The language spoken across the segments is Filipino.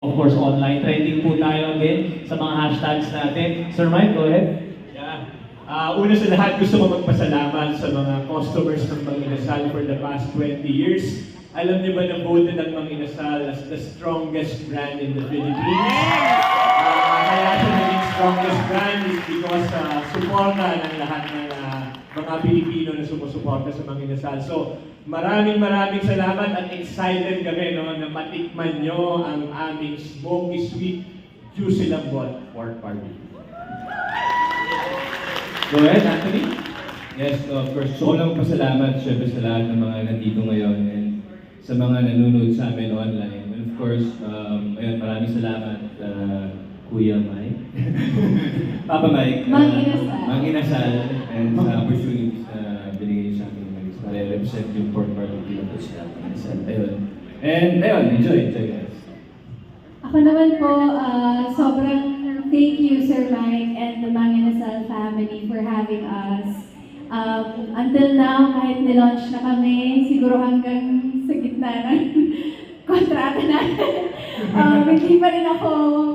Of course, online trending po tayo again sa mga hashtags natin. Sir Mike, go ahead. Yeah. Una sa lahat, gusto ko magpasalamat sa mga customers ng Mang Inasal for the past 20 years. Alam niyo ba na voted ang Mang Inasal as the strongest brand in the Philippines? Kaya siya naging strongest brand is because suporta ng lahat ng mga Pilipino na sumusuporta sa Mang Inasal. So, maraming salamat at excited kami na matikman nyo ang aming smoky sweet juicy lambot pork party. Go ahead, Anthony. Yes, of course. So, lang pasalamat syempre sa lahat ng mga nandito ngayon and sa mga nanonood sa amin online. And of course, ayun, maraming salamat Kuya Mike, Papa Mike, Mang Inasal. Mang Inasal, and sa opportunities na binigay sa akin para represent yung port part of Philippines sa Mang Inasal. Ayun. And ayun, enjoy guys. Ako naman po, sobrang thank you Sir Mike and the Mang Inasal family for having us. Until now, kahit nilaunch na kami, siguro hanggang sa gitna ng kontrata natin, hindi pa rin ako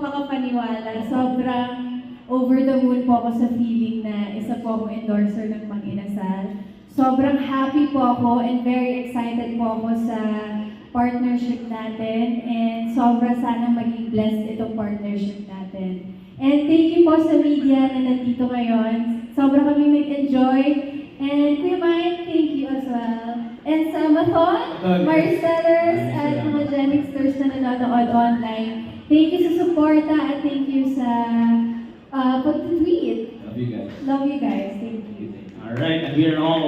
makapaniwala. Sobrang over the moon po ako sa feeling na isa po akong endorser ng Mang Inasal. Sobrang happy po ako and very excited po ako sa partnership natin and sobra sana maging blessed itong partnership natin. And thank you po sa media na nandito ngayon. Sobra kami nag-enjoy. And Kuya Mike, thank you as well. And sa Mathon, Marcellers, at mga Genixters na nanonood online, thank you sa suporta at thank you sa pag-tweet. Love you guys. Love you guys. Thank you. Alright, and we are all